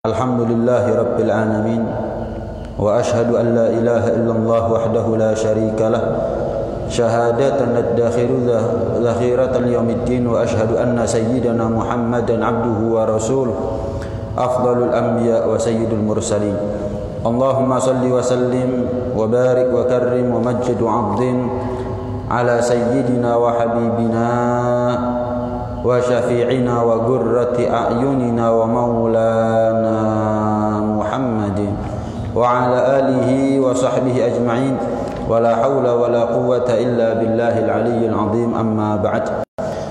Alhamdulillahi Rabbil Alamin. Wa ashhadu an la ilaha illallah wahdahu la sharika lah, syahadatan nadakhiru zakhiratan yaumiddin. Wa ashhadu anna sayyidana Muhammadan abduhu wa rasuluh, afdalul anbiya wa sayyidul mursalin. Allahumma salli wa sallim wa barik wa karrim wa majid wa abdin ala sayyidina wa habibina wa syafi'ina wa gurrati a'yunina wa maulana Muhammadin wa ala alihi wa sahbihi ajma'in. Wa la hawla wa la quwwata illa billahil aliyyil azim. Amma ba'd.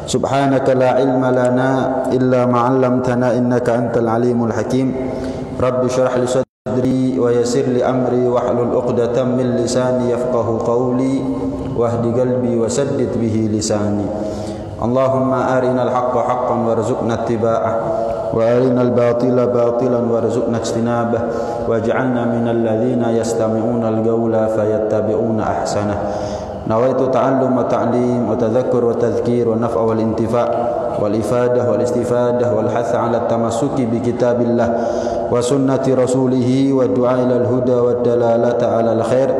Subhanaka la ilma lana illa ma 'allamtana innaka antal alimul hakim. Rabbi shrah li sadri wa yassir li amri wahlul 'uqdatam min lisani yafqahu qawli wahdi qalbi wa saddid bihi lisani. Allahumma arinal haqqa haqqan warzuqna ittiba'ah wa arinal batila batilan warzuqna ijtinabah waj'alna minal ladzina yastami'una al-qawla fayattabi'una ahsanah. Nawaitu ta'allum wa ta'lim wa tadhakkur wa tadhkir wa naf'a wal intifa' wal ifadah wal istifadah wal hath 'ala at-tamassuki bi kitabillah wa sunnati rasulih wa du'a ila al-huda wa dalalata 'ala al-khair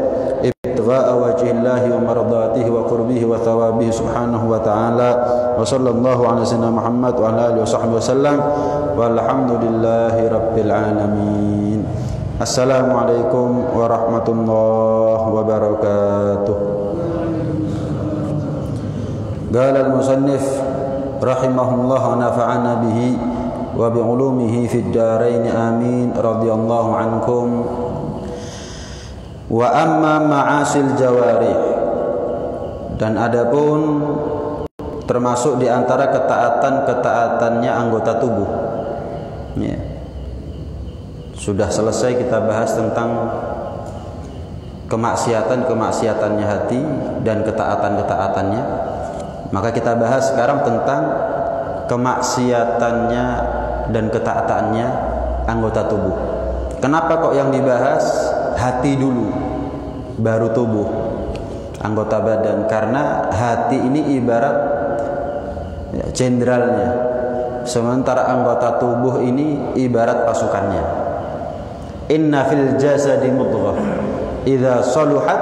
ibtigha'a wajhillahi wa mardatihi wa qurbihi wa thawabihi subhanahu wa ta'ala. Wa sallallahu ala sayyidina Muhammad wa ala alihi wa sahbihi wasallam walhamdulillahi rabbil alamin. Assalamualaikum warahmatullahi wabarakatuh. Qala al-musannif rahimahullah wa nafa'ana bihi wa bi'ulumihi fid darain amin radhiyallahu ankum. Wa amma ma'asil jawarih, dan adapun termasuk di antara ketaatan-ketaatannya anggota tubuh. Ya. Sudah selesai kita bahas tentang kemaksiatan-kemaksiatannya hati dan ketaatan-ketaatannya. Maka kita bahas sekarang tentang kemaksiatannya dan ketaatannya anggota tubuh. Kenapa kok yang dibahas hati dulu, baru tubuh, anggota badan? Karena hati ini ibarat jenderalnya, sementara anggota tubuh ini ibarat pasukannya. Inna fil jasadi mudghah, idza saluhat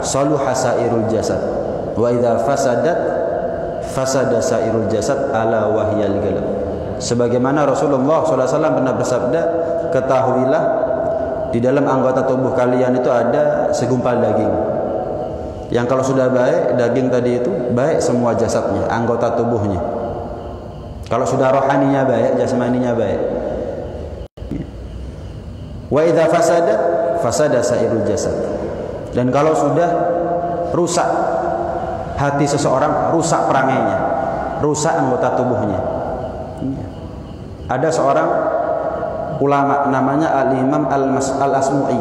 saluha sairul jasad, wa idza fasadat fasada sairul jasad, ala wahyal qalb. Sebagaimana Rasulullah SAW pernah bersabda, ketahuilah di dalam anggota tubuh kalian itu ada segumpal daging, yang kalau sudah baik, daging tadi itu baik semua jasadnya, anggota tubuhnya. Kalau sudah rohaninya baik, jasmaninya baik. Wa idza fasadat fasada sairul jasad. Dan kalau sudah rusak hati seseorang, rusak perangainya, rusak anggota tubuhnya. Ada seorang ulama namanya Al-Imam Al-Asmu'i.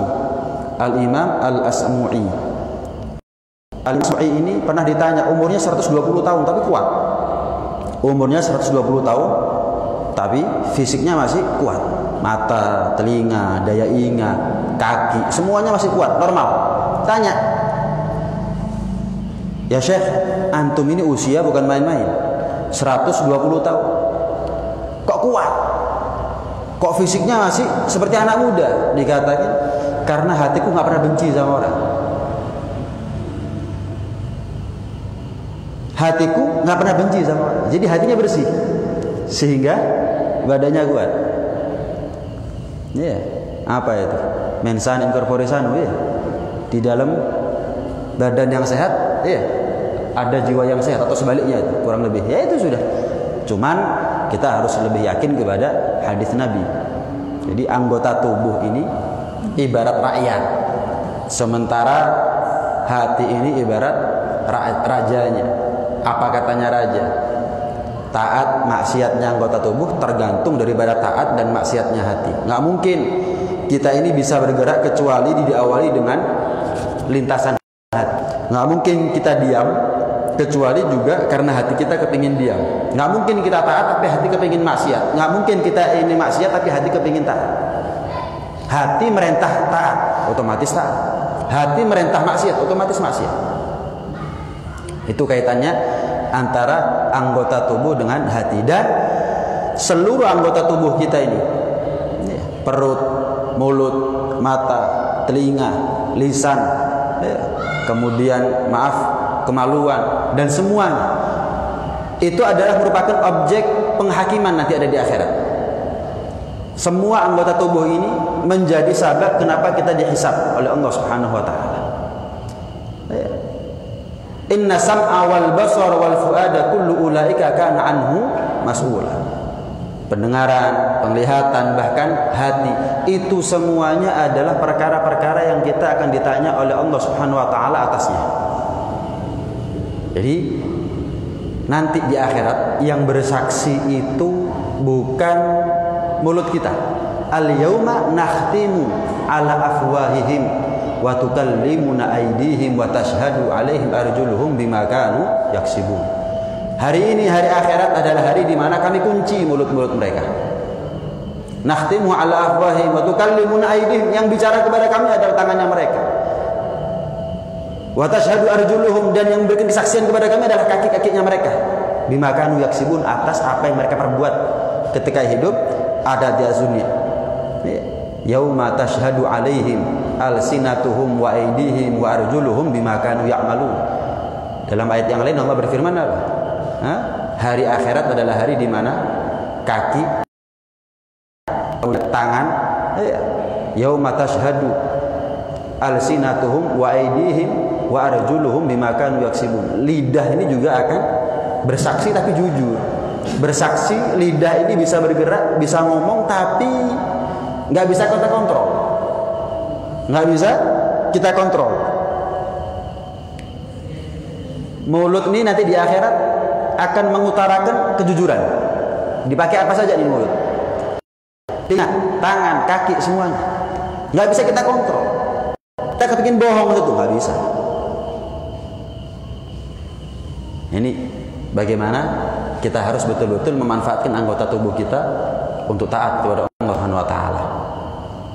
Al-Imam Al-Asmu'i. Al-Asmu'i ini pernah ditanya, umurnya 120 tahun tapi kuat. Umurnya 120 tahun tapi fisiknya masih kuat. Mata, telinga, daya ingat, kaki, semuanya masih kuat, normal. Tanya, ya Syekh, antum ini usia bukan main-main, 120 tahun, kok kuat? Kok fisiknya masih seperti anak muda? Dikatakan, karena hatiku gak pernah benci sama orang. Hatiku gak pernah benci sama orang, jadi hatinya bersih, sehingga badannya kuat. Ya, apa itu? Mensan incorpore sano, ya. Di dalam badan yang sehat, ya, ada jiwa yang sehat, atau sebaliknya itu, kurang lebih. Ya itu sudah. Cuman kita harus lebih yakin kepada hadis Nabi. Jadi anggota tubuh ini ibarat rakyat, sementara hati ini ibarat rajanya. Apa katanya raja? Taat maksiatnya anggota tubuh tergantung daripada taat dan maksiatnya hati. Nggak mungkin kita ini bisa bergerak kecuali diawali dengan lintasan hati. Nggak mungkin kita diam kecuali juga karena hati kita kepingin diam. Nggak mungkin kita taat tapi hati kepingin maksiat. Nggak mungkin kita ini maksiat tapi hati kepingin taat. Hati merintah taat, otomatis taat. Hati merintah maksiat, otomatis maksiat. Itu kaitannya antara anggota tubuh dengan hati. Dan seluruh anggota tubuh kita ini perut, mulut, mata, telinga, lisan, kemudian kemaluan, dan semuanya itu adalah merupakan objek penghakiman nanti ada di akhirat. Semua anggota tubuh ini menjadi sebab kenapa kita dihisab oleh Allah Subhanahu wa taala. Inna sam'a wal basara wal fuada kullu ulaika kana anhu mas'ula. Pendengaran, penglihatan, bahkan hati, itu semuanya adalah perkara-perkara yang kita akan ditanya oleh Allah Subhanahu wa taala atasnya. Jadi nanti di akhirat yang bersaksi itu bukan mulut kita. Al-yauma nakhtimu ala afwahihim wa tukallimuna aydihim wa tashhadu alaihim arjuluhum bima kanu yaksibun. Hari ini, hari akhirat adalah hari di mana kami kunci mulut-mulut mereka. Nakhtimu ala afwahihim wa tukallimuna aydihim, yang bicara kepada kami adalah tangannya mereka. Wa tashhadu arjuluhum, dan yang memberikan kesaksian kepada kami adalah kaki-kakinya mereka. Bima kanu yaksibun, atas apa yang mereka perbuat ketika hidup ada di dunia. Yauma tashhadu alaihim alsinatuhum wa aydihim wa arjuluhum bima kanu ya'malun. Dalam ayat yang lain Allah berfirman apa? Hari akhirat adalah hari di mana kaki, tangan, yauma tashhadu alsinatuhum wa aydihim wa arjuluhum bima kanu yaksibun. Lidah ini juga akan bersaksi tapi jujur. Bersaksi, lidah ini bisa bergerak, bisa ngomong, tapi nggak bisa kita kontrol. Nggak bisa kita kontrol. Mulut ini nanti di akhirat akan mengutarakan kejujuran. Dipakai apa saja di mulut, telinga, tangan, kaki, semuanya. Nggak bisa kita kontrol. Kita kepingin bohong itu nggak bisa. Ini bagaimana kita harus betul-betul memanfaatkan anggota tubuh kita untuk taat kepada Allah Subhanahu wa taala.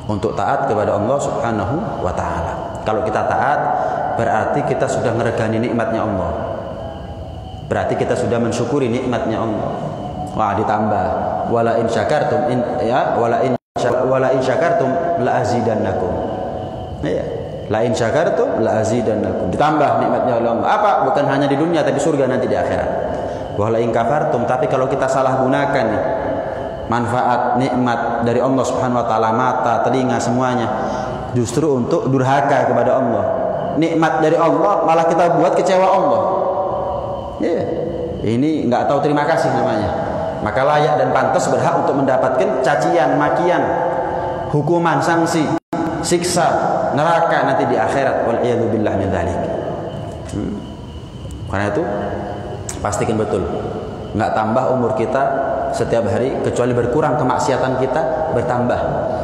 Untuk taat kepada Allah Subhanahu wa taala. Kalau kita taat, berarti kita sudah meregani nikmatnya Allah. Berarti kita sudah mensyukuri nikmatnya Allah. Wah, ditambah wala in syakartum wala in syakartum la azidannakum. Ya. La in syakartum la azidannakum. Ditambah nikmatnya Allah. Apa? Bukan hanya di dunia tapi surga nanti di akhirat. Wala in kafartum, tapi kalau kita salah gunakan nih manfaat nikmat dari Allah Subhanahu wa taala, mata, telinga, semuanya justru untuk durhaka kepada Allah. Nikmat dari Allah malah kita buat kecewa Allah. Ini nggak tahu terima kasih namanya. Maka layak dan pantas berhak untuk mendapatkan cacian, makian, hukuman, sanksi, siksa, neraka nanti di akhirat. Wal iyadu billah min dzalik. Karena itu pastikan betul, nggak tambah umur kita setiap hari, kecuali berkurang kemaksiatan kita, bertambah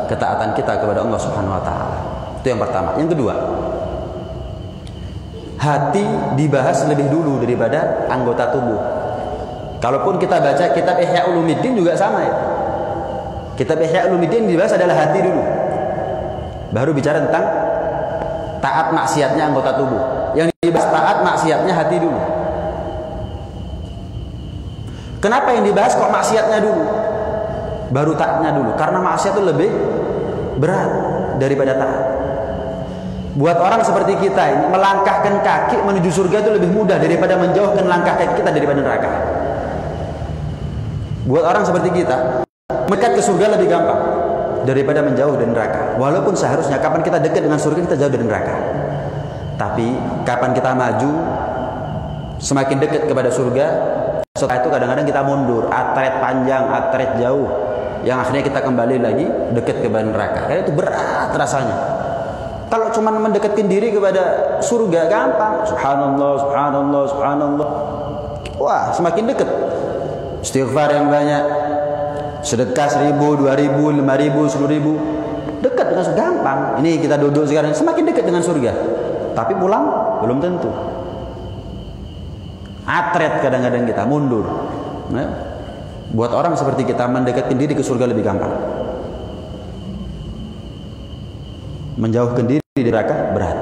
ketaatan kita kepada Allah Subhanahu wa taala. Itu yang pertama. Yang kedua, hati dibahas lebih dulu daripada anggota tubuh. Kalaupun kita baca kitab Ihya Ulumuddin juga sama ya. Kitab Ihya Ulumuddin dibahas adalah hati dulu. Baru bicara tentang taat maksiatnya anggota tubuh. Yang dibahas taat maksiatnya hati dulu. Kenapa yang dibahas kok maksiatnya dulu? Baru taatnya dulu. Karena maksiat itu lebih berat daripada taat. Buat orang seperti kita ini, melangkahkan kaki menuju surga itu lebih mudah daripada menjauhkan langkah kaki kita daripada neraka. Buat orang seperti kita, mendekat ke surga lebih gampang daripada menjauh dari neraka. Walaupun seharusnya kapan kita dekat dengan surga, kita jauh dari neraka. Tapi kapan kita maju semakin dekat kepada surga, setelah itu kadang-kadang kita mundur, atret panjang, atret jauh, yang akhirnya kita kembali lagi dekat kepada neraka. Karena itu berat rasanya. Kalau cuma mendekatkan diri kepada surga gampang, subhanallah, subhanallah, subhanallah. Wah, semakin dekat. Istighfar yang banyak, sedekah 1.000, 2.000, 5.000, 10.000, dekat dengan surga gampang. Ini kita duduk sekarang semakin dekat dengan surga. Tapi pulang belum tentu. Atret kadang-kadang kita mundur. Nah, buat orang seperti kita mendekatkan diri ke surga lebih gampang. Menjauhkan diri dari neraka berat.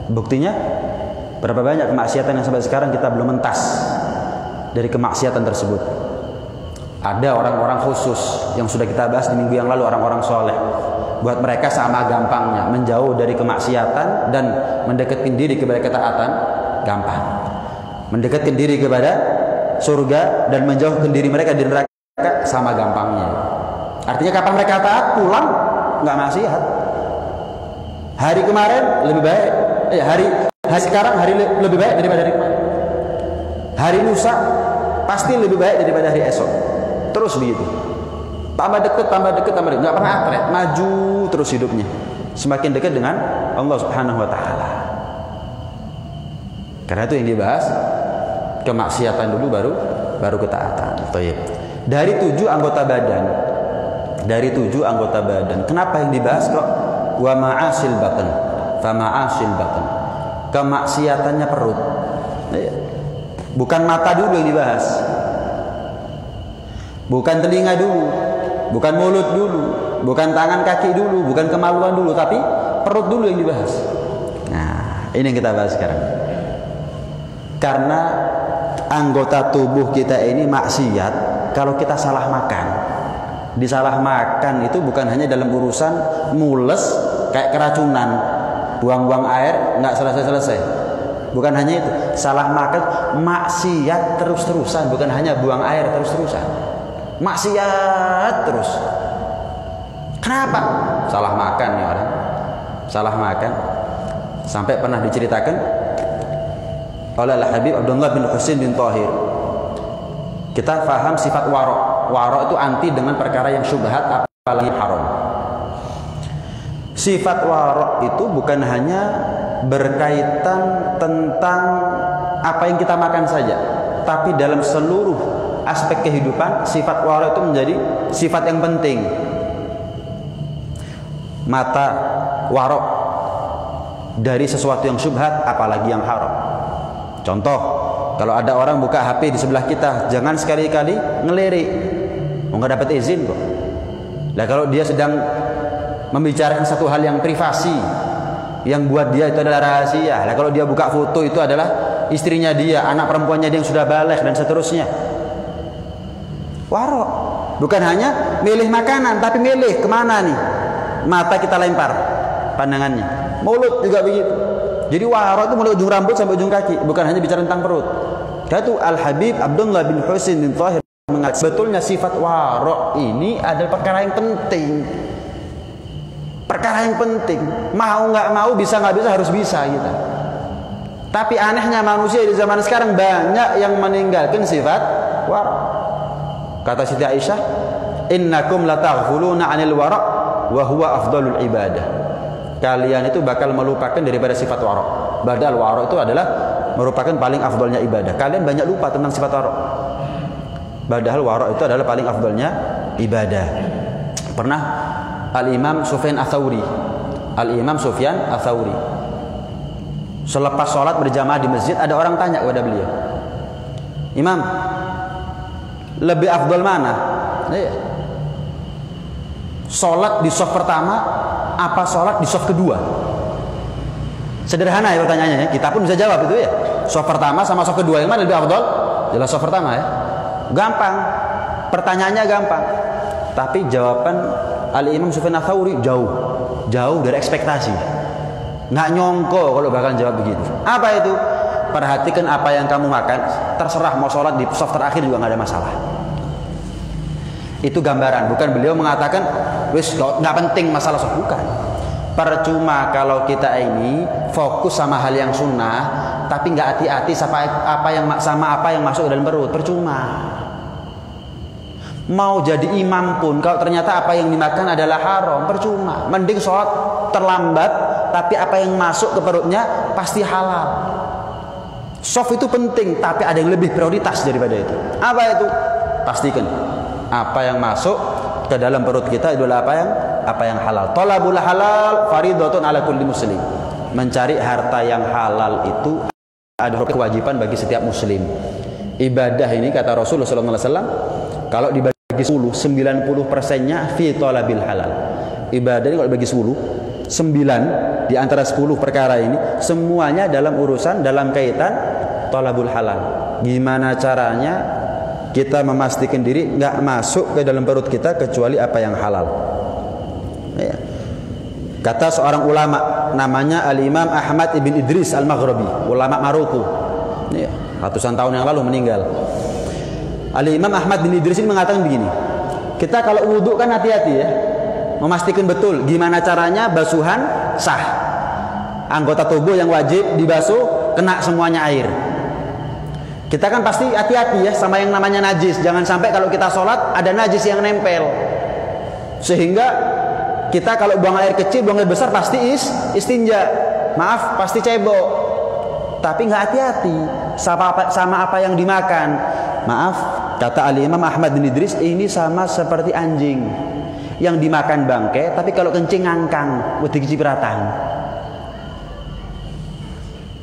Buktinya berapa banyak kemaksiatan yang sampai sekarang kita belum mentas dari kemaksiatan tersebut. Ada orang-orang khusus yang sudah kita bahas di minggu yang lalu, orang-orang soleh. Buat mereka sama gampangnya menjauh dari kemaksiatan dan mendekatkan diri kepada ketaatan, gampang. Mendekatkan diri kepada surga dan menjauhkan diri mereka dari neraka sama gampangnya. Artinya kapan mereka taat, pulang nggak maksiat. Hari kemarin lebih baik, hari sekarang lebih baik daripada hari kemarin. Hari lusa pasti lebih baik daripada hari esok. Terus begitu. Tambah dekat, nggak pernah atret, maju terus hidupnya. Semakin dekat dengan Allah Subhanahu wa taala. Karena itu yang dibahas, kemaksiatan dulu baru ketaatan. Thayyib. Dari 7 anggota badan. Kenapa yang dibahas kok wa ma'asil batan? Fa ma'asil batan. Kemaksiatannya perut. Bukan mata dulu yang dibahas. Bukan telinga dulu, bukan mulut dulu, bukan tangan kaki dulu, bukan kemaluan dulu, tapi perut dulu yang dibahas. Nah, ini yang kita bahas sekarang. Karena anggota tubuh kita ini maksiat kalau kita salah makan. Disalah makan itu bukan hanya dalam urusan mules kayak keracunan, buang-buang air nggak selesai-selesai. Bukan hanya itu, salah makan maksiat terus-terusan, bukan hanya buang air terus-terusan. Maksiat terus. Kenapa? Salah makan nih orang. Salah makan. Sampai pernah diceritakan oleh Al-Habib Abdullah bin Husain bin Thahir. Kita faham sifat warok. Warok itu anti dengan perkara yang syubhat apalagi haram. Sifat warok itu bukan hanya berkaitan tentang apa yang kita makan saja, tapi dalam seluruh aspek kehidupan, sifat warok itu menjadi sifat yang penting. Mata warok dari sesuatu yang syubhat, apalagi yang haram. Contoh, kalau ada orang buka HP di sebelah kita, jangan sekali-kali ngelirik. Nggak dapat izin kok. Nah, kalau dia sedang membicarakan satu hal yang privasi, yang buat dia itu adalah rahasia. Nah, kalau dia buka foto itu adalah istrinya dia, anak perempuannya dia yang sudah balik dan seterusnya. Warok. Bukan hanya milih makanan, tapi milih kemana nih mata kita lempar pandangannya. Mulut juga begitu. Jadi warok itu mulai ujung rambut sampai ujung kaki, bukan hanya bicara tentang perut. Kata Al-Habib Abdullah bin Husain bin Thahir mengatakan, sebetulnya sifat warok ini adalah perkara yang penting. Perkara yang penting. Mau nggak mau, bisa nggak bisa, harus bisa kita. Tapi anehnya manusia di zaman sekarang banyak yang meninggalkan sifat warok. Kata Siti Aisyah, innakum lataghfuluna 'anil wara' wa huwa afdalul ibadah. Kalian itu bakal melupakan daripada sifat wara'. Padahal wara' itu adalah merupakan paling afdalnya ibadah. Kalian banyak lupa tentang sifat wara'. Padahal wara' itu adalah paling afdalnya ibadah. Pernah Al-Imam Sufyan Ats-Tsauri, selepas sholat berjamaah di masjid, ada orang tanya kepada beliau, Imam, lebih afdal mana? Sholat di shaf pertama apa sholat di shaf kedua? Sederhana ya pertanyaannya ya. Kita pun bisa jawab itu ya. Shaf pertama sama shaf kedua, yang mana lebih afdal? Jelas shaf pertama ya. Gampang. Pertanyaannya gampang. Tapi jawaban Al-Imam Sufyan Ats-Tsauri jauh dari ekspektasi. Nggak nyongko kalau bakal jawab begitu. Apa itu? Perhatikan apa yang kamu makan, terserah mau sholat di shaf terakhir juga nggak ada masalah. Itu gambaran, bukan beliau mengatakan wis nggak penting masalah shaf, bukan. Percuma kalau kita ini fokus sama hal yang sunnah, tapi nggak hati-hati sama apa yang masuk ke dalam perut, percuma. Mau jadi imam pun kalau ternyata apa yang dimakan adalah haram, percuma. Mending sholat terlambat, tapi apa yang masuk ke perutnya pasti halal. Shaf itu penting, tapi ada yang lebih prioritas daripada itu. Apa itu? Pastikan apa yang masuk ke dalam perut kita adalah apa yang halal. Thalabul halal fardhatun ala kulli muslim. Mencari harta yang halal itu adalah kewajiban bagi setiap muslim. Ibadah ini kata Rasulullah SAW, kalau dibagi 10, 90%-nya fi thalabil halal. Ibadah ini kalau dibagi 10, 9 di antara 10 perkara ini semuanya dalam urusan, dalam kaitan thalabul halal. Gimana caranya kita memastikan diri nggak masuk ke dalam perut kita kecuali apa yang halal. Ya. Kata seorang ulama namanya Al-Imam Ahmad ibn Idris Al-Maghribi, ulama Maroko. Ya, ratusan tahun yang lalu meninggal. Al-Imam Ahmad bin Idris ini mengatakan begini, kita kalau wudhu kan hati-hati ya, memastikan betul gimana caranya basuhan sah. Anggota tubuh yang wajib dibasuh kena semuanya air. Kita kan pasti hati-hati ya sama yang namanya najis. Jangan sampai kalau kita sholat ada najis yang nempel, sehingga kita kalau buang air kecil, buang air besar pasti istinja. Maaf, pasti cebok. Tapi nggak hati-hati sama apa yang dimakan. Maaf, kata Al-Imam Ahmad bin Idris, ini sama seperti anjing yang dimakan bangke, tapi kalau kencing ngangkang, wedi kecipratan.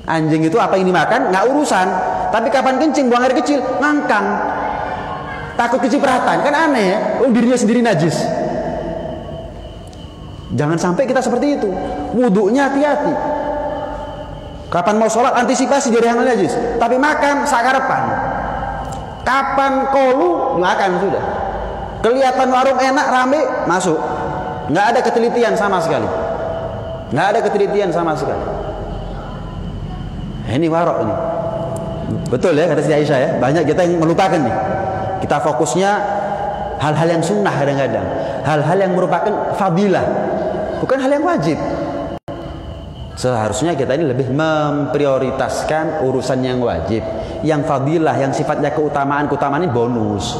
Anjing itu apa yang dimakan nggak urusan, tapi kapan kencing buang air kecil ngangkang, takut kecipratan, kan aneh ya. Dirinya sendiri najis. Jangan sampai kita seperti itu. Wudhunya hati-hati. Kapan mau sholat antisipasi dari yang najis, tapi makan sakarepan. Kapan kolu makan sudah. Kelihatan warung enak rame masuk. Nggak ada ketelitian sama sekali. Nggak ada ketelitian sama sekali. Ini warok ini. Betul ya kata Siti Aisyah ya. Banyak kita yang melupakan nih. Kita fokusnya hal-hal yang sunnah kadang-kadang, hal-hal yang merupakan fadilah, bukan hal yang wajib. Seharusnya kita ini lebih memprioritaskan urusan yang wajib. Yang fadilah, yang sifatnya keutamaan ini bonus.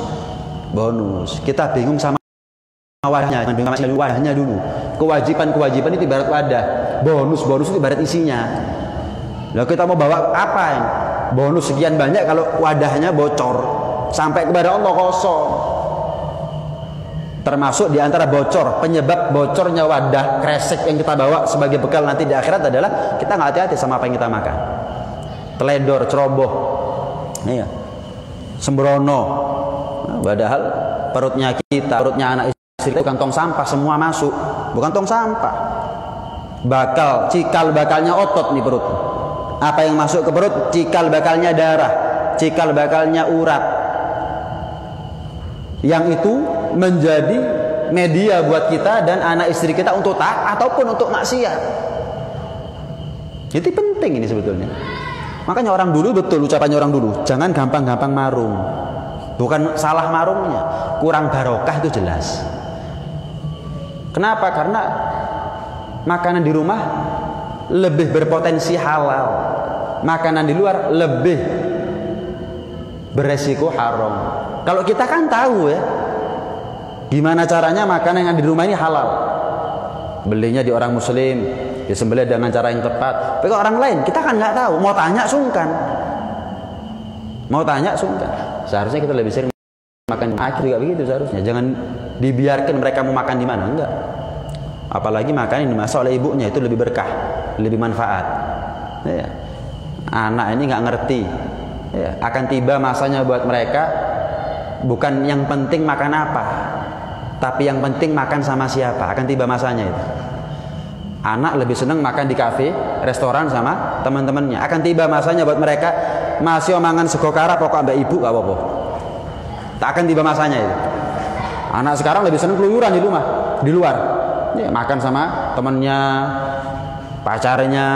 Kita bingung sama wadahnya dulu. Kewajiban itu ibarat wadah. Bonus itu ibarat isinya. Lalu kita mau bawa apa yang bonus sekian banyak kalau wadahnya bocor, sampai kepada Allah kosong. Termasuk diantara penyebab bocornya wadah kresek yang kita bawa sebagai bekal nanti di akhirat adalah kita nggak hati-hati sama apa yang kita makan. Teledor, ceroboh, iya, sembrono. Nah, padahal perutnya anak istri itu bukan tong sampah, semua masuk, bukan tong sampah. Cikal bakalnya otot nih perut. Apa yang masuk ke perut? Cikal bakalnya darah, cikal bakalnya urat. Yang itu menjadi media buat kita dan anak istri kita untuk taat ataupun untuk maksiat. Jadi penting ini sebetulnya. Makanya orang dulu, betul ucapannya orang dulu, jangan gampang-gampang marung. Bukan salah marungnya, kurang barokah itu jelas. Kenapa? Karena makanan di rumah lebih berpotensi halal, makanan di luar lebih beresiko haram. Kalau kita kan tahu ya gimana caranya makanan yang di rumah ini halal, belinya di orang muslim, disembelih dengan cara yang tepat. Tapi kalau orang lain kita kan nggak tahu, mau tanya sungkan. Seharusnya kita lebih sering makan akhir juga begitu seharusnya. Jangan dibiarkan mereka mau makan di mana, enggak. Apalagi makanan yang dimasak oleh ibunya itu lebih berkah, lebih manfaat. Ya. Anak ini nggak ngerti. Ya. Akan tiba masanya buat mereka bukan yang penting makan apa, tapi yang penting makan sama siapa. Akan tiba masanya itu. Anak lebih senang makan di kafe, restoran sama teman-temannya. Akan tiba masanya buat mereka masih omangan sego kara pokok ambek ibu gak apa-apa. Tak akan tiba masanya itu. Anak sekarang lebih senang keluyuran di luar. Ya, makan sama temannya, pacarnya,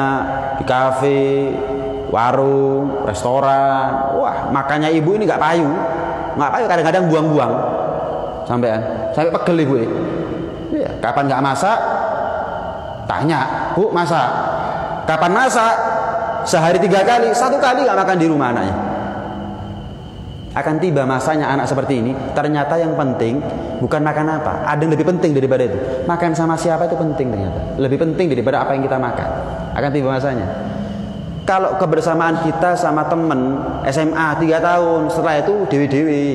di kafe, warung, restoran. Wah, makannya ibu ini nggak payu, kadang-kadang buang-buang, sampai pegel ibu ini. Ya, kapan nggak masak? Tanya, Bu, masak? Kapan masak? Sehari 3 kali, 1 kali nggak makan di rumah anaknya. Akan tiba masanya anak seperti ini, ternyata yang penting bukan makan apa, ada yang lebih penting daripada itu. Makan sama siapa itu penting ternyata, lebih penting daripada apa yang kita makan. Akan tiba masanya. Kalau kebersamaan kita sama temen SMA 3 tahun, setelah itu dewi-dewi.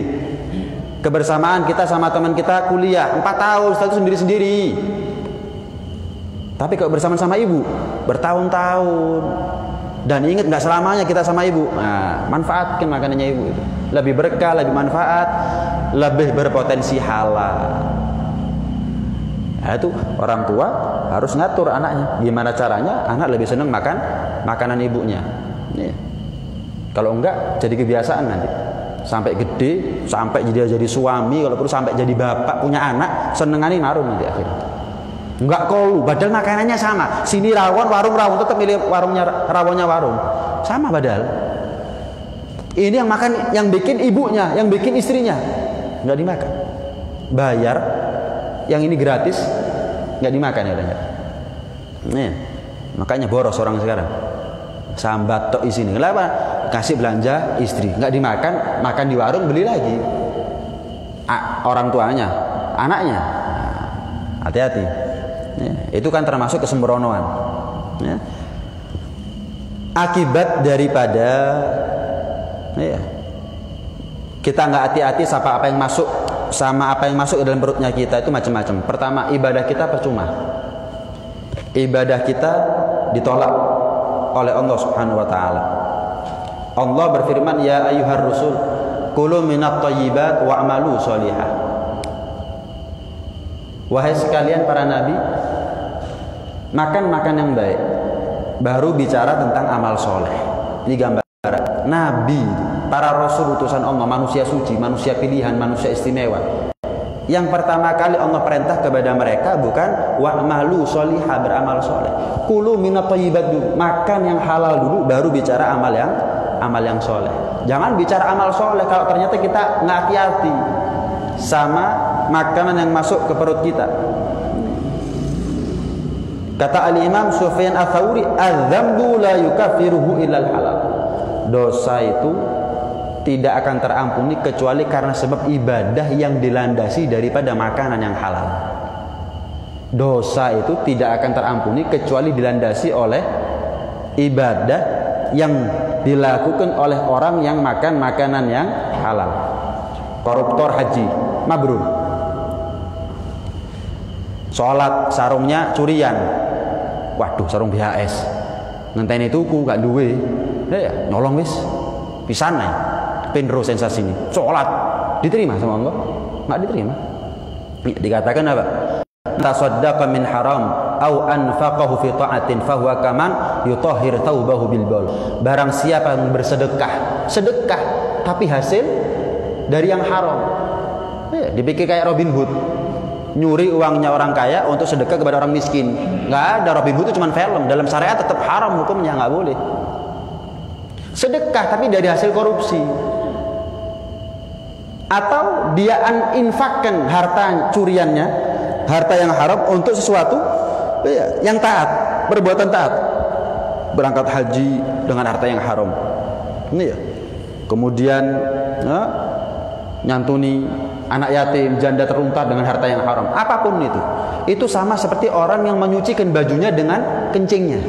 Kebersamaan kita sama teman kita kuliah 4 tahun, setelah itu sendiri-sendiri. Tapi kalau bersama sama ibu bertahun-tahun, dan ingat nggak selamanya kita sama ibu. Nah, manfaatkan makanannya ibu itu. Lebih berkah, lebih manfaat, lebih berpotensi halal. Nah, itu orang tua harus ngatur anaknya. Gimana caranya anak lebih senang makan makanan ibunya. Nih. Kalau enggak jadi kebiasaan nanti. sampai gede, sampai jadi suami, kalau perlu sampai jadi bapak, punya anak, senengane marung nanti akhirnya. Enggak kolu, padahal makanannya sama. Sini rawon, warung tetap milih warungnya, rawonnya warung. Sama padahal. Ini yang makan, yang bikin ibunya, yang bikin istrinya, nggak dimakan. Bayar, yang ini gratis, nggak dimakan ya. Nih, makanya boros orang sekarang. Sambat tok di sini. Kenapa? Kasih belanja istri, nggak dimakan, makan di warung, beli lagi. Orang tuanya, anaknya. Hati-hati. Ya, itu kan termasuk kesembronoan. Ya. Akibat daripada ya, kita nggak hati-hati sama apa yang masuk ke dalam perutnya kita itu macam-macam. Pertama, ibadah kita percuma. Ibadah kita ditolak oleh Allah Subhanahu wa taala. Allah berfirman, ya ayyuhar rusul kulu minat thayyibat wa'malu sholihah. Wahai sekalian para nabi, makan yang baik, baru bicara tentang amal soleh. Ini gambaran nabi, para rasul utusan Allah, manusia suci, manusia pilihan, manusia istimewa. Yang pertama kali Allah perintah kepada mereka bukan wa'malu sholihah, beramal soleh. Kulu minat thayyibat dulu, makan yang halal dulu, baru bicara amal yang soleh. Jangan bicara amal soleh kalau ternyata kita nggak hati-hati sama makanan yang masuk ke perut kita. Kata Al-Imam Sufyan Ats-Tsauri, "Adz-dzambu la yukaffiruhu illal halal." Dosa itu tidak akan terampuni kecuali karena sebab ibadah yang dilandasi daripada makanan yang halal. Dosa itu tidak akan terampuni kecuali dilandasi oleh ibadah yang dilakukan oleh orang yang makan makanan yang halal. Koruptor haji mabrur, sholat sarungnya curian, waduh sarung BHS ngenteni tuku gak duwe, ya nyolong wis pisan ae penro sensasi ini. Sholat diterima sama Allah? Nggak diterima. Dikatakan apa? Tasaddaqa min haram au anfaqahu fi ta'atin fahuwa kaman yutahhir thawbahu bil baul. Barang siapa yang bersedekah, sedekah tapi hasil dari yang haram. Ya, dipikir kayak Robin Hood. Nyuri uangnya orang kaya untuk sedekah kepada orang miskin. Nggak ada, Robin Hood itu cuma film. Dalam syariat tetap haram hukumnya, nggak boleh. Sedekah tapi dari hasil korupsi. Atau dia infakkan harta curiannya, harta yang haram untuk sesuatu yang taat, perbuatan taat. Berangkat haji dengan harta yang haram. Ini ya. Kemudian nyantuni anak yatim, janda terluntar dengan harta yang haram. Apapun itu sama seperti orang yang menyucikan bajunya dengan kencingnya.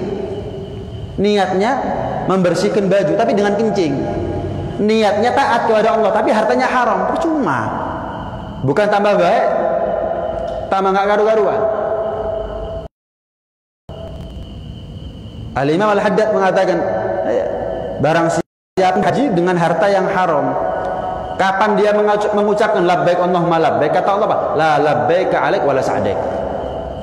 Niatnya membersihkan baju tapi dengan kencing. Niatnya taat kepada Allah tapi hartanya haram, percuma. Bukan tambah baik, tambah nggak karu-karuan. Al-Imam Al-Haddad mengatakan, barang siapa haji dengan harta yang haram, kapan dia mengucapkan labbaik Allahumma labbaik, kata Allah apa? La labbaika alaik wala sa'daik.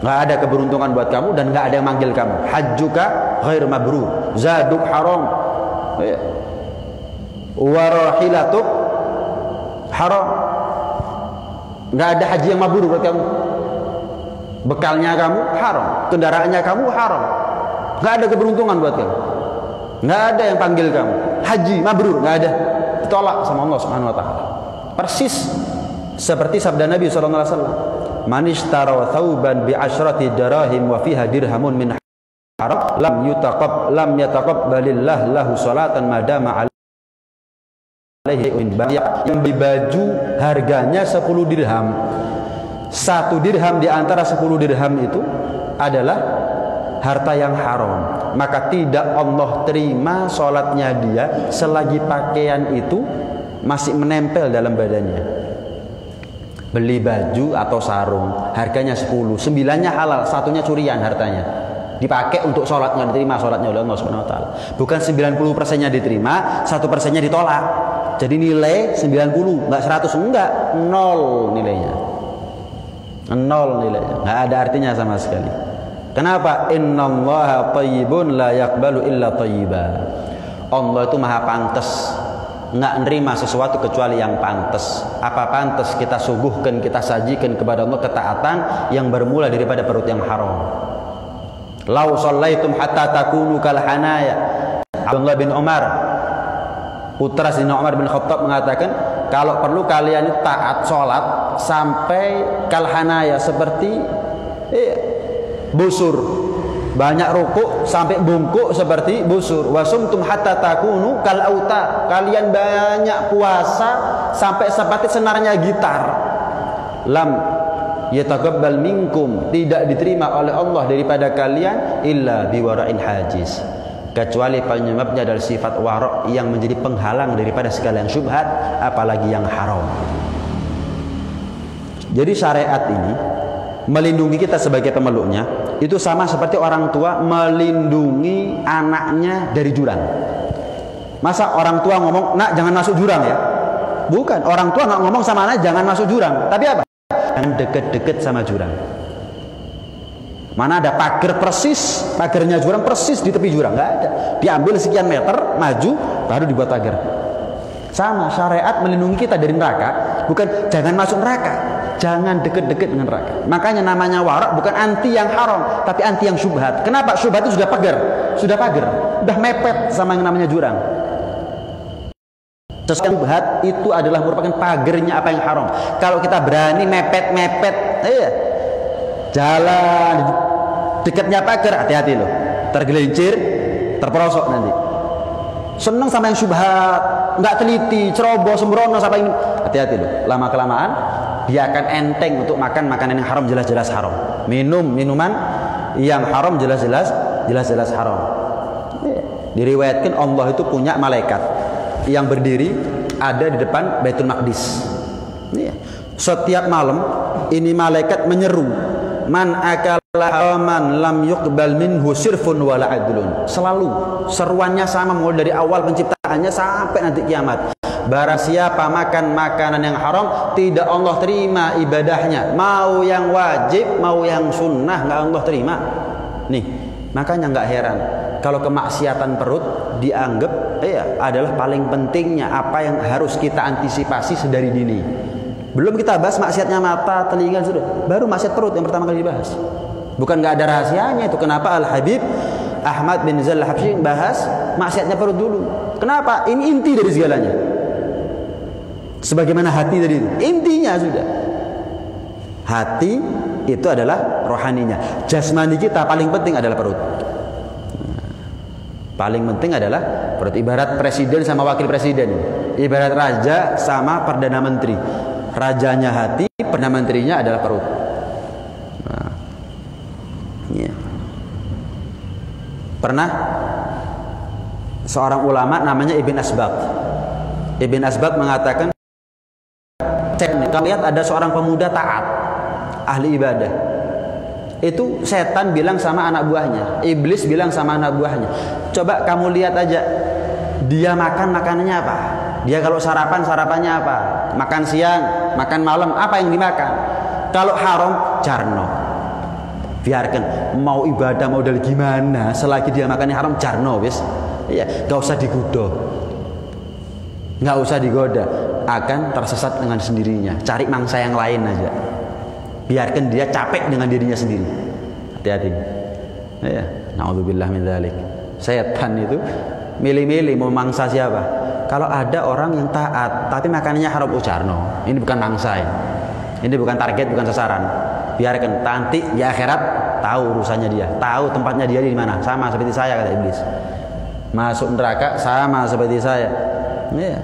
Nggak ada keberuntungan buat kamu dan nggak ada yang manggil kamu. Hajjuka ghair mabrur, zaduk haram, warahilatuk haram. Nggak ada haji yang mabrur buat kamu. Bekalnya kamu haram, kendaraannya kamu haram. Nggak ada keberuntungan buat kamu. Nggak ada yang panggil kamu. Haji mabrur nggak ada. Ditolak sama Allah Subhanahu wa taala. Persis seperti sabda Nabi sallallahu alaihi wasallam, "Man ishtara thawban bi asyrati dirahim wa fiha dirhamun min haram lam yataqabbalillah lahu salatan madama alaihi yang beli baju harganya 10 dirham. 1 dirham di antara 10 dirham itu adalah harta yang haram, maka tidak Allah terima sholatnya dia selagi pakaian itu masih menempel dalam badannya. Beli baju atau sarung harganya 10, 9-nya halal, 1-nya curian hartanya, dipakai untuk sholat, nggak diterima sholatnya oleh Allah Subhanahu wa taala. Bukan 90%-nya diterima, 1%-nya ditolak. Jadi nilai 90, nggak 100, enggak, 0 nilainya. 0 nilainya, nggak ada artinya sama sekali. Kenapa? Innallaha thayyibun la yaqbalu illa thayyiba. Allah itu maha pantas nggak nerima sesuatu kecuali yang pantas. Apa pantas kita suguhkan, kita sajikan kepada Allah ketaatan yang bermula daripada perut yang haram. Lau shallaitum hatta takunu kal hanaya. Abdullah bin Umar, putra Sayyidina Umar bin Khattab mengatakan, kalau perlu kalian itu taat sholat sampai kal hanaya, seperti busur, banyak rukuk sampai bungkuk seperti busur. Wasumtum hatta takunu kal auta, kalian banyak puasa sampai seperti senarnya gitar. Lam yataqabbal minkum, tidak diterima oleh Allah daripada kalian illa biwara'il hajiz, kecuali penyebabnya adalah sifat wara' yang menjadi penghalang daripada segala yang syubhat, apalagi yang haram. Jadi syariat ini melindungi kita sebagai pemeluknya, itu sama seperti orang tua melindungi anaknya dari jurang. Masa orang tua ngomong, nak jangan masuk jurang ya? Bukan, orang tua nggak ngomong sama anak jangan masuk jurang, tapi apa? Jangan deket-deket sama jurang. Mana ada pagar persis, pagarnya jurang persis di tepi jurang, nggak ada. Diambil sekian meter, maju, baru dibuat pagar. Sama, syariat melindungi kita dari neraka, bukan jangan masuk neraka, jangan deket-deket dengan neraka. Makanya namanya wara' bukan anti yang haram, tapi anti yang syubhat. Kenapa? Syubhat itu sudah pagar, udah mepet sama yang namanya jurang. Syubhat itu adalah merupakan pagernya apa yang haram. Kalau kita berani mepet-mepet, jalan dekatnya pagar, hati-hati loh, tergelincir, terperosok nanti. Seneng sama yang syubhat, nggak teliti, ceroboh, sembrono sampai ini, hati-hati loh. Lama kelamaan dia akan enteng untuk makan makanan yang haram, jelas-jelas haram. Minuman yang haram, jelas-jelas haram. Diriwayatkan Allah itu punya malaikat yang berdiri ada di depan Baitul Maqdis. Setiap malam ini malaikat menyeru, man akala haraman lam yuqbal minhu sirfun wala adlun. Selalu seruannya sama mulai dari awal penciptaannya sampai nanti kiamat. Barang siapa makan makanan yang haram, tidak Allah terima ibadahnya. Mau yang wajib, mau yang sunnah, nggak Allah terima. Nih, makanya nggak heran kalau kemaksiatan perut dianggap adalah paling pentingnya, apa yang harus kita antisipasi sedari dini. Belum kita bahas maksiatnya mata, telinga, sudah. Baru maksiat perut yang pertama kali dibahas. Bukan nggak ada rahasianya itu. Kenapa Al-Habib Ahmad bin Zal Habsyi bahas maksiatnya perut dulu? Kenapa? Ini inti dari segalanya. Sebagaimana hati tadi itu, intinya sudah. Hati itu adalah rohaninya. Jasmani kita paling penting adalah perut. Paling penting adalah perut. Ibarat presiden sama wakil presiden, ibarat raja sama perdana menteri. Rajanya hati, perdana menterinya adalah perut. Pernah seorang ulama namanya Ibn Asbat. Ibn Asbat mengatakan, kamu lihat ada seorang pemuda taat, ahli ibadah. Itu setan bilang sama anak buahnya, iblis bilang sama anak buahnya, coba kamu lihat aja dia makan makanannya apa, dia kalau sarapan sarapannya apa, makan siang, makan malam, apa yang dimakan. Kalau haram, jarno, biarkan. Mau ibadah mau dari gimana, selagi dia makannya haram, jarno wis. Iya, gak usah digoda, nggak usah digoda, akan tersesat dengan sendirinya. Cari mangsa yang lain aja, biarkan dia capek dengan dirinya sendiri. Hati-hati. Ya, naudzubillah min dzalik. Setan itu milih-milih mau mangsa siapa. Kalau ada orang yang taat tapi makanannya haram, ujarno, ini bukan mangsa ya. Ini bukan target, bukan sasaran. Biarkan, nanti di akhirat tahu urusannya dia, tahu tempatnya dia di mana. Sama seperti saya, kata iblis. Masuk neraka sama seperti saya. Ya.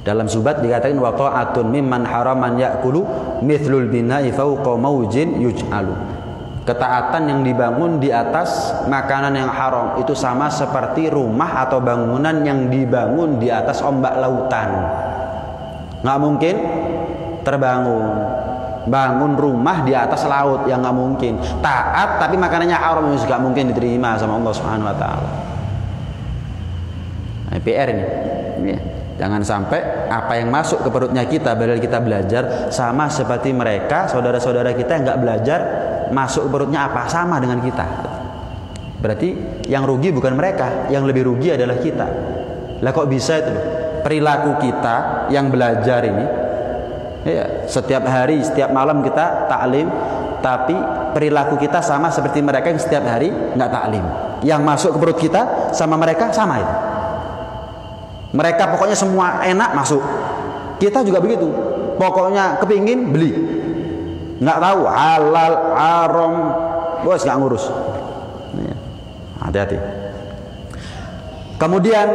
Dalam Subat dikatakan wa ta'atun mimman haraman ya'kulu mithlul bina'i fawqa maujin yuj'alu. Ketaatan yang dibangun di atas makanan yang haram itu sama seperti rumah atau bangunan yang dibangun di atas ombak lautan. Nggak mungkin bangun rumah di atas laut, yang nggak mungkin. Taat tapi makanannya haram juga nggak mungkin diterima sama Allah Subhanahu Wa Taala. PR ini. Jangan sampai apa yang masuk ke perutnya kita padahal kita belajar, sama seperti mereka, saudara-saudara kita yang nggak belajar, masuk ke perutnya apa, sama dengan kita. Berarti yang rugi bukan mereka, yang lebih rugi adalah kita. Lah kok bisa itu loh? Perilaku kita yang belajar ini, ya, setiap hari, setiap malam kita taklim, tapi perilaku kita sama seperti mereka yang setiap hari nggak taklim. Yang masuk ke perut kita sama mereka sama itu. Mereka pokoknya semua enak masuk. Kita juga begitu. Pokoknya kepingin beli. Nggak tahu halal, haram, bos nggak ngurus. Hati-hati. Kemudian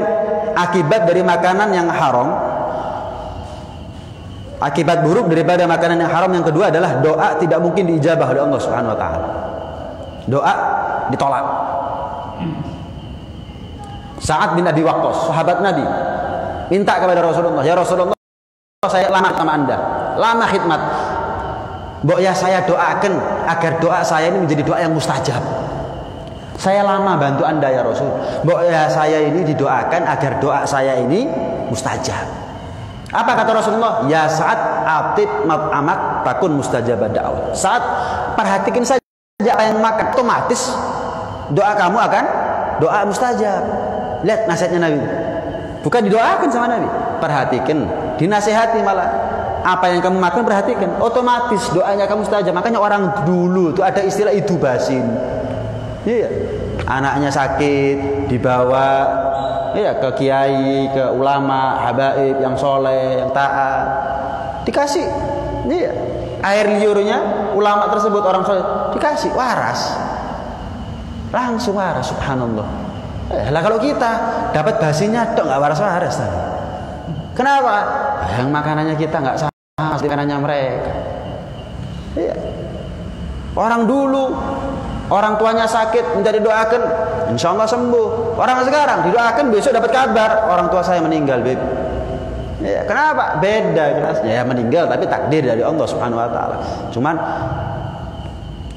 akibat dari makanan yang haram, akibat buruk daripada makanan yang haram yang kedua adalah doa tidak mungkin diijabah oleh Allah Subhanahu wa taala. Doa ditolak. Sa'ad bin Abi Waqqas, sahabat Nabi, minta kepada Rasulullah, "Ya Rasulullah, saya lama sama Anda, lama khidmat. Mbok ya saya doakan agar doa saya ini menjadi doa yang mustajab. Saya lama bantu Anda ya Rasul. Mbok ya saya ini didoakan agar doa saya ini mustajab." Apa kata Rasulullah? "Ya Sa'ad, atib mat'amak takun mustajabad da'wah." Sa'ad, perhatikan saja apa yang makan, otomatis doa kamu akan doa mustajab. Lihat nasihatnya Nabi. Bukan didoakan sama Nabi, perhatikan, dinasihati malah. Apa yang kamu makan perhatikan, otomatis doanya kamu mustajab. Makanya orang dulu itu ada istilah idubasin. Iya, anaknya sakit dibawa, iya, ke kiai, ke ulama, habaib yang soleh, yang taat, dikasih, iya, air liurnya ulama tersebut orang soleh dikasih waras, langsung waras, subhanallah. Lah kalau kita dapat basinya dong nggak waras-waras. Kenapa? Yang makanannya kita nggak sama seperti makanannya mereka. Iya. Orang dulu orang tuanya sakit minta didoakan, insya Allah sembuh. Orang sekarang didoakan besok dapat kabar orang tua saya meninggal, beb. Ya, kenapa? Beda kelasnya. Ya meninggal tapi takdir dari Allah Subhanahu wa taala. Cuman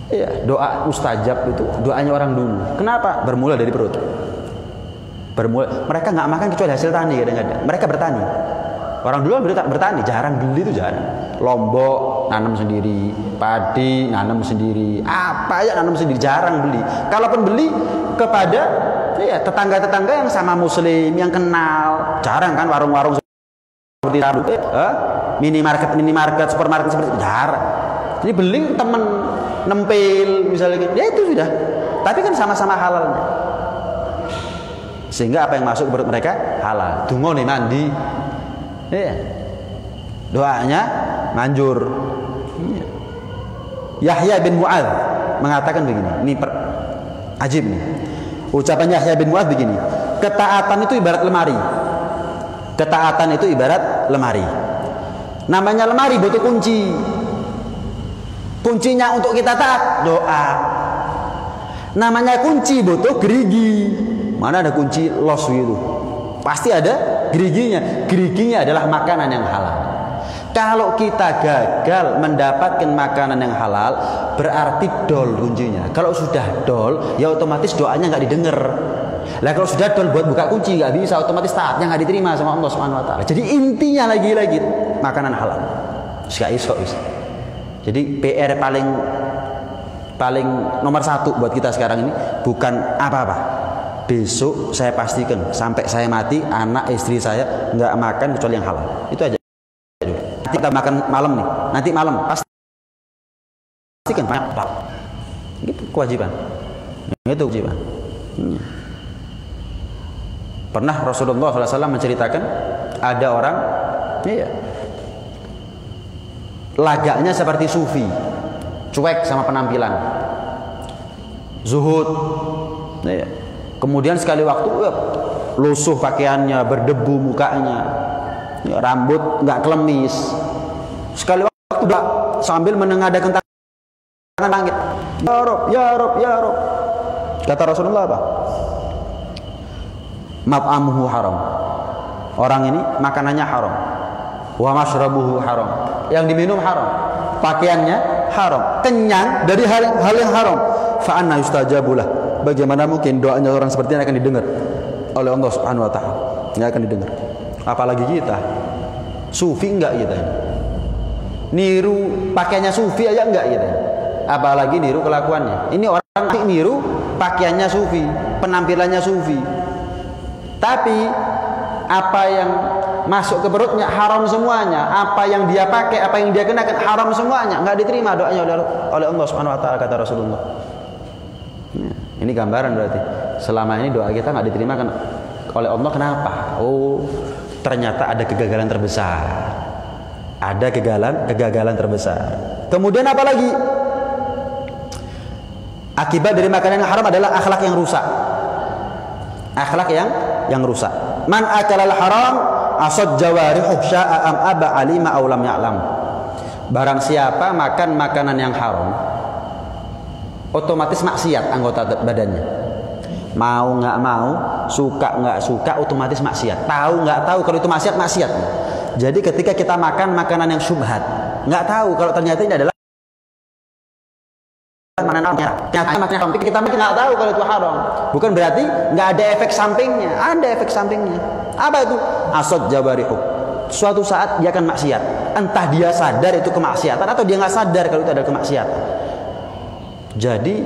ya, doa mustajab itu doanya orang dulu. Kenapa? Bermula dari perut. Mereka nggak makan kecuali hasil tani kadang-kadang. Mereka bertani. Orang dulu bertani, jarang beli itu jarang. Lombok nanam sendiri, padi nanam sendiri, apa ya nanam sendiri, jarang beli. Kalaupun beli kepada ya tetangga-tetangga yang sama muslim, yang kenal. Jarang kan warung-warung seperti itu, minimarket, supermarket seperti itu, jarang. Jadi beli temen nempel misalnya gitu, ya itu sudah. Tapi kan sama-sama halalnya. Sehingga apa yang masuk ke perut mereka halal. Dungo nih mandi, ya. Doanya manjur. Yahya bin Mu'adz mengatakan begini. Ini ajib nih. Ucapan Yahya bin Mu'adz begini. Ketaatan itu ibarat lemari. Ketaatan itu ibarat lemari. Namanya lemari butuh kunci. Kuncinya untuk kita taat doa. Namanya kunci butuh gerigi. Mana ada kunci los gitu? Pasti ada geriginya. Geriginya adalah makanan yang halal. Kalau kita gagal mendapatkan makanan yang halal, berarti dol kuncinya. Kalau sudah dol, ya otomatis doanya nggak didengar. Lah kalau sudah dol buat buka kunci nggak bisa, otomatis taatnya nggak diterima sama Allah Subhanahu wa taala. Jadi intinya lagi-lagi makanan halal. Nggak iso. Jadi PR paling nomor satu buat kita sekarang ini bukan apa-apa. Besok saya pastikan sampai saya mati anak istri saya nggak makan kecuali yang halal. Itu aja. Nanti kita makan malam nih. Nanti malam pastikan halal. Itu kewajiban. Itu kewajiban. Pernah Rasulullah SAW menceritakan ada orang, iya, lagaknya seperti sufi, cuek sama penampilan, zuhud, iya. Kemudian sekali waktu lusuh pakaiannya, berdebu mukanya, ya, rambut nggak kelemis. Sekali waktu sambil menengadahkan tangan langit, ya Rob, ya Rob, ya Rob. Kata Rasulullah apa? Mat'amuhu haram. Orang ini makanannya haram. Wa mashrabuhu haram. Yang diminum haram. Pakaiannya haram. Kenyang dari hal yang haram. Fa anna yustajabulah. Bagaimana mungkin doanya orang seperti ini akan didengar oleh Allah Subhanahu wa taala? Enggak akan didengar. Apalagi kita. Sufi enggak kita. Niru pakaiannya sufi aja enggak kita. Apalagi niru kelakuannya. Ini orang niru pakaiannya sufi, penampilannya sufi. Tapi apa yang masuk ke perutnya haram semuanya, apa yang dia pakai, apa yang dia kenakan haram semuanya, nggak diterima doanya oleh Allah Subhanahu wa taala, kata Rasulullah. Ini gambaran berarti selama ini doa kita nggak diterima kan oleh Allah. Kenapa? Oh, ternyata ada kegagalan terbesar. Ada kegagalan terbesar. Kemudian apa lagi? Akibat dari makanan yang haram adalah akhlak yang rusak. Akhlak yang rusak. Man akalal haram asad jawarihu sya'a am aba alima aw lam ya'lam. Barang siapa makan makanan yang haram, otomatis maksiat anggota badannya. Mau nggak mau, suka nggak suka, otomatis maksiat. Tahu nggak tahu kalau itu maksiat. Jadi ketika kita makan makanan yang syubhat, nggak tahu kalau ternyata ini adalah tapi kita nggak tahu kalau itu haram. Bukan berarti nggak ada efek sampingnya, ada efek sampingnya. Apa itu? Asad jabarihu. Suatu saat dia akan maksiat. Entah dia sadar itu kemaksiatan atau dia nggak sadar kalau itu adalah kemaksiatan. Jadi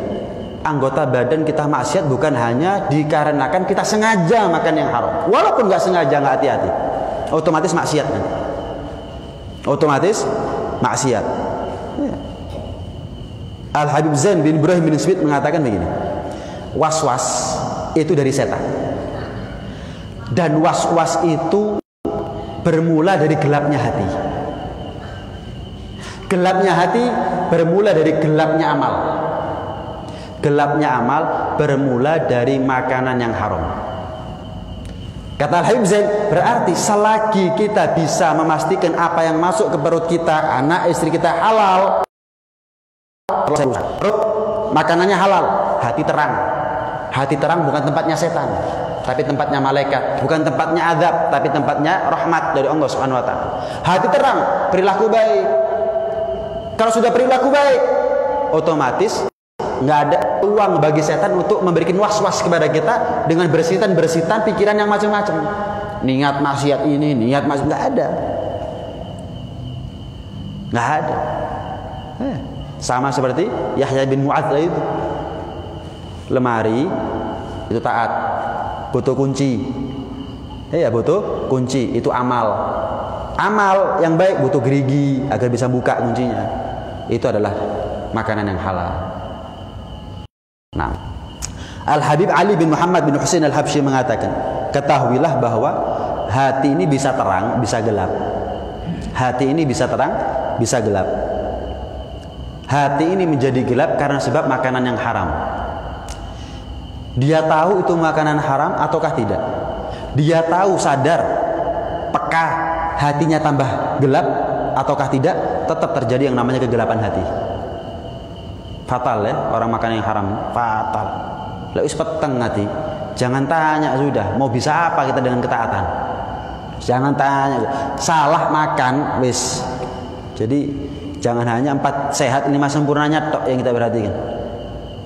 anggota badan kita maksiat bukan hanya dikarenakan kita sengaja makan yang haram. Walaupun nggak sengaja, nggak hati-hati, otomatis maksiat. Otomatis maksiat. Ya. Al-Habib Zain bin Ibrahim bin Smith mengatakan begini, was-was itu dari setan, dan was-was itu bermula dari gelapnya hati. Gelapnya hati bermula dari gelapnya amal. Gelapnya amal bermula dari makanan yang haram. Kata Al-Habib Zain, berarti selagi kita bisa memastikan apa yang masuk ke perut kita, anak istri kita halal, perut makanannya halal, hati terang. Hati terang bukan tempatnya setan, tapi tempatnya malaikat. Bukan tempatnya azab, tapi tempatnya rahmat dari Allah Subhanahu wa taala. Hati terang, perilaku baik. Kalau sudah perilaku baik, otomatis nggak ada uang bagi setan untuk memberikan was-was kepada kita dengan bersitan pikiran yang macam-macam. Niat maksiat ini, niat maksiat, nggak ada. Nggak ada. Sama seperti Yahya bin Mu'adz itu. Lemari itu taat, butuh kunci. Butuh kunci, itu amal. Amal yang baik butuh gerigi agar bisa buka kuncinya. Itu adalah makanan yang halal. Nah, Al-Habib Ali bin Muhammad bin Husain Al-Habsyi mengatakan, ketahuilah bahwa hati ini bisa terang, bisa gelap. Hati ini bisa terang, bisa gelap. Hati ini menjadi gelap karena sebab makanan yang haram. Dia tahu itu makanan haram ataukah tidak? Dia tahu, sadar, peka, hatinya tambah gelap ataukah tidak? Tetap terjadi yang namanya kegelapan hati. Fatal ya, orang makan yang haram, fatal. Lewis peteng hati. Jangan tanya sudah, mau bisa apa kita dengan ketaatan? Jangan tanya. Salah makan, wis. Jadi jangan hanya 4 sehat 5 sempurnanya tok yang kita perhatikan.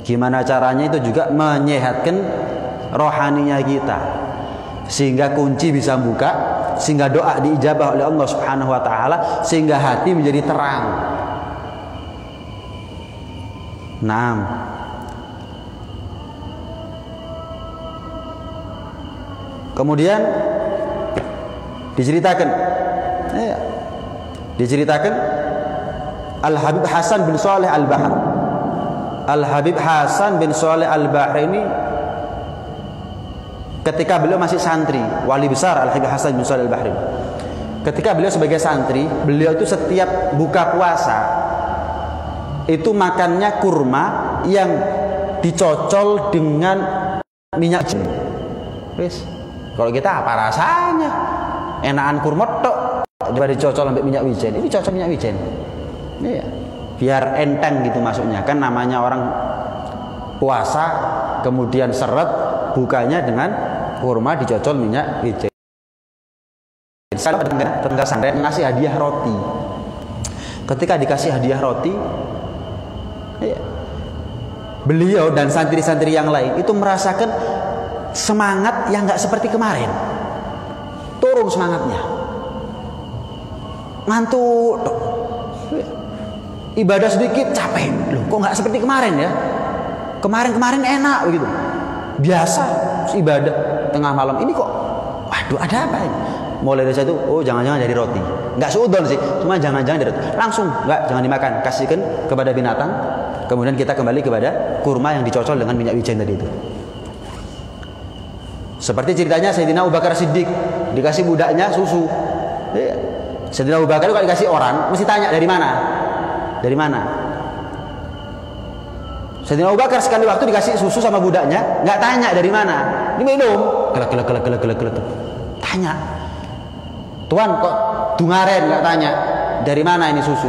Gimana caranya itu juga menyehatkan rohaninya kita, sehingga kunci bisa buka, sehingga doa diijabah oleh Allah Subhanahu wa taala, sehingga hati menjadi terang. Naam. Kemudian diceritakan Al-Habib Hasan bin Saleh Al-Bahr. Al-Habib Hasan bin Saleh Al-Bahr ini ketika beliau masih santri, wali besar Al-Habib Hasan bin Saleh Al-Bahr. Ketika beliau sebagai santri, beliau itu setiap buka puasa itu makannya kurma yang dicocol dengan minyak wijen. Wis, kalau kita apa rasanya? Enakan kurma tok, coba dicocol sampai minyak wijen. Ini cocol minyak wijen. Iya, biar enteng gitu masuknya. Kan namanya orang puasa kemudian seret, bukanya dengan kurma dicocol minyak wijen. Tetangga santri ngasih hadiah roti. Ketika dikasih hadiah roti, iya, beliau dan santri-santri yang lain itu merasakan semangat yang nggak seperti kemarin. Turun semangatnya, ngantuk. Ibadah sedikit capek, loh kok nggak seperti kemarin ya? Kemarin enak begitu, biasa ibadah tengah malam, ini kok Waduh, ada apa ini? Mulai dari situ, oh jangan-jangan dari roti. Enggak seudon sih, cuma jangan-jangan dari roti. Langsung, enggak, jangan dimakan, kasihkan kepada binatang. Kemudian kita kembali kepada kurma yang dicocol dengan minyak wijen tadi itu. Seperti ceritanya Sayyidina Abu Bakar Siddiq, dikasih budaknya susu. Ya. Sayyidina Abu Bakar kalau dikasih orang, mesti tanya dari mana? Dari mana? Sayyidina Abu Bakar sekali waktu dikasih susu sama budaknya, enggak tanya dari mana. Diminum, gelek. Tanya. Tuan kok dungaren, enggak tanya dari mana ini susu.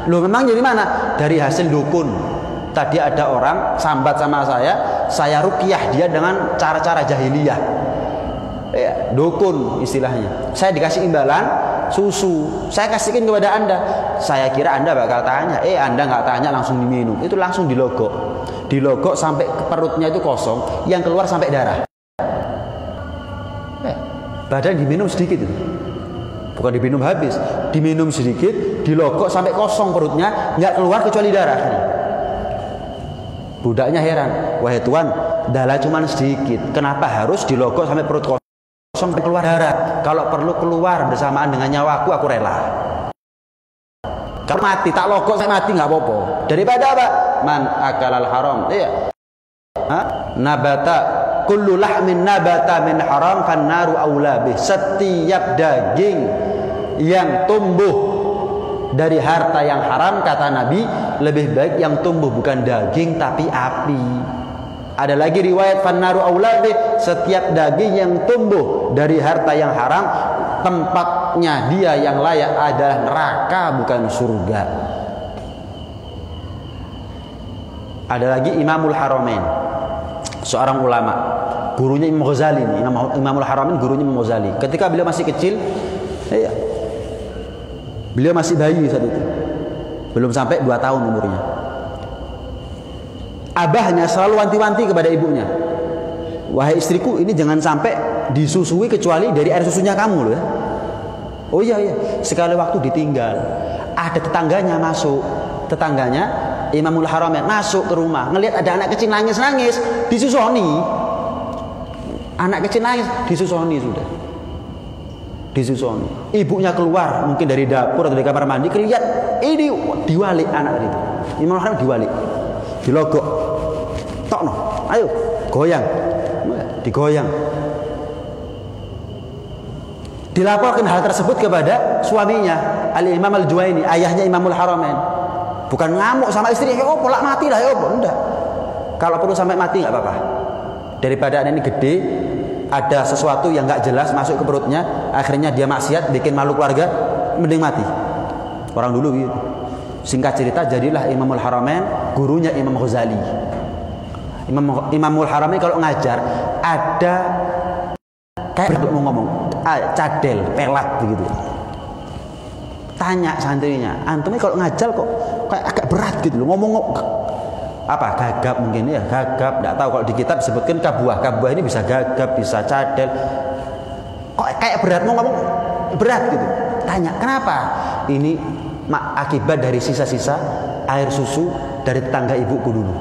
Loh memang dari mana? Dari hasil dukun. Tadi ada orang sambat sama saya ruqyah dia dengan cara-cara jahiliyah. Ya, dukun istilahnya. Saya dikasih imbalan susu, saya kasihkan kepada Anda. Saya kira Anda bakal tanya, Anda nggak tanya langsung diminum. Itu langsung dilogok sampai perutnya itu kosong, yang keluar sampai darah. Padahal diminum sedikit itu. Bukan diminum habis, diminum sedikit, dilogok sampai kosong perutnya, nggak keluar kecuali darah. Budaknya heran, wahai tuan, darah cuma sedikit, kenapa harus dilogok sampai perut kosong sampai keluar darah? Kalau perlu keluar bersamaan dengan nyawaku, aku rela. Kalau mati tak logok saya mati nggak apa-apa. Daripada apa? Man akalal haram. Iya. Nabata kullu lahmin nabata min haram fannaru aula bih. Setiap daging yang tumbuh dari harta yang haram, kata Nabi, lebih baik yang tumbuh bukan daging tapi api. Ada lagi riwayat fannaru aula bih, setiap daging yang tumbuh dari harta yang haram, tempatnya dia yang layak adalah neraka bukan surga. Ada lagi Imamul Haramain, seorang ulama, gurunya Imam Ghazali ini. Imamul Haramain gurunya Imam Ghazali. Ketika beliau masih kecil, beliau masih bayi saat itu, belum sampai 2 tahun umurnya. Abahnya selalu wanti-wanti kepada ibunya, wahai istriku, ini jangan sampai disusui kecuali dari air susunya kamu loh ya. Oh iya, sekali waktu ditinggal, ada tetangganya masuk, tetangganya Imamul Haramain masuk ke rumah, ngelihat ada anak kecil nangis-nangis, disusoni. Anak kecil nangis, disusoni sudah. Disusoni. Ibunya keluar mungkin dari dapur atau dari kamar mandi, kelihatan ini diwalik anak itu. Imamul Haramain diwalik. Dilogok. Tokno, ayo, goyang. Digoyang. Dilaporkan hal tersebut kepada suaminya, Al-Imam Al-Juwaini, ayahnya Imamul Haramain. Bukan ngamuk sama istri, ya opo, lak mati lah, ya opo, enggak. Kalau perlu sampai mati enggak apa-apa. Daripada anak ini gede, ada sesuatu yang enggak jelas masuk ke perutnya, akhirnya dia maksiat, bikin malu keluarga, mending mati. Orang dulu gitu. Singkat cerita, jadilah Imamul Haramain gurunya Imam Ghazali. Imamul Haramain kalau ngajar ada kayak mau ngomong, cadel, pelat begitu. Tanya santrinya, antum kalau ngajar kok kayak agak berat gitu loh, ngomong apa, gagap mungkin ya, gagap, enggak tahu, kalau di kitab disebutkan kabuah ini bisa gagap, bisa cadel, kok kayak berat, mau ngomong berat gitu. Tanya, kenapa? Ini akibat dari sisa-sisa air susu dari tetangga ibuku dulu.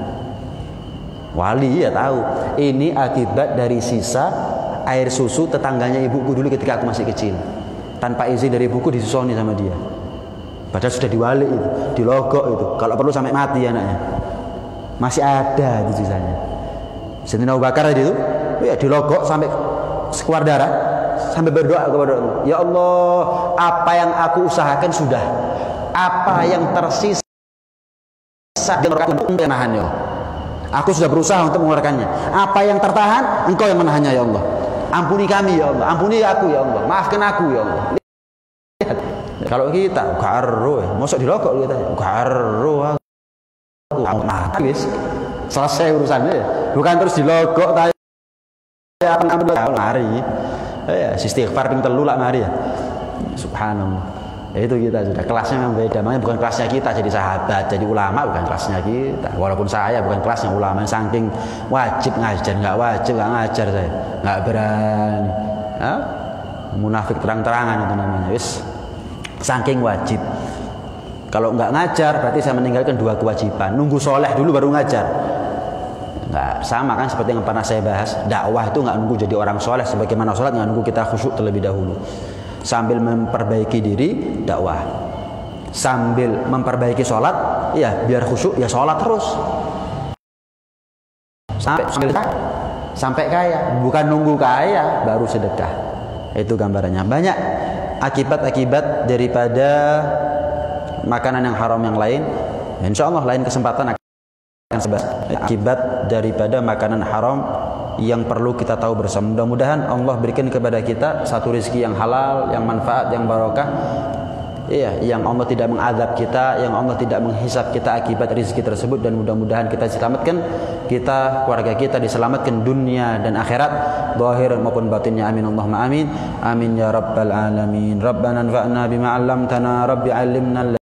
Wali ya tahu, ini akibat dari sisa air susu tetangganya ibuku dulu ketika aku masih kecil. Tanpa izin dari ibuku disusoni sama dia. Padahal sudah diwalik itu, dilogok itu. Kalau perlu sampai mati anaknya. Masih ada itu sisanya. Sayyidina Abu Bakar itu, ya dilogok sampai keluar darah, sampai berdoa kepada Allah. Ya Allah, apa yang aku usahakan sudah. Apa yang tersisa untuk menahan ya Allah. Aku sudah berusaha untuk mengeluarkannya. Apa yang tertahan, Engkau yang menahannya ya Allah. Ampuni kami ya Allah, ampuni aku ya Allah, maafkan aku ya Allah. Lihat, kalau kita garo, mosok dilogok kita, garo aku, mati wis, selesai urusannya ya. Bukan terus dilogok tadi apa mari, ya istighfar ping 3 lah mari ya. Subhanallah. Itu kita sudah kelasnya memang beda, makanya bukan kelasnya kita jadi sahabat, jadi ulama, bukan kelasnya kita. Walaupun saya bukan kelasnya ulama, saking wajib ngajar, nggak wajib nggak ngajar saya, nggak berani. Munafik terang-terangan itu namanya, wis. Saking wajib. Kalau nggak ngajar berarti saya meninggalkan 2 kewajiban. Nunggu soleh dulu baru ngajar. Nggak sama kan seperti yang pernah saya bahas. Dakwah itu nggak nunggu jadi orang soleh, sebagaimana sholat nggak nunggu kita khusyuk terlebih dahulu. Sambil memperbaiki diri, dakwah. Sambil memperbaiki sholat, ya biar khusyuk, ya sholat terus. Sampai kaya, bukan nunggu kaya baru sedekah. Itu gambarannya. Banyak akibat-akibat daripada makanan yang haram yang lain. Insya Allah lain kesempatan akan sebab akibat daripada makanan haram yang perlu kita tahu bersama. Mudah-mudahan Allah berikan kepada kita satu rezeki yang halal, yang manfaat, yang barokah. Iya, yang Allah tidak mengazab kita, yang Allah tidak menghisab kita akibat rezeki tersebut, dan mudah-mudahan kita diselamatkan, kita, keluarga kita diselamatkan dunia dan akhirat, zahir maupun batinnya. Amin Allahumma amin. Amin ya rabbal alamin. Rabbana anfa'na bima 'allamtana, rabbi 'allimna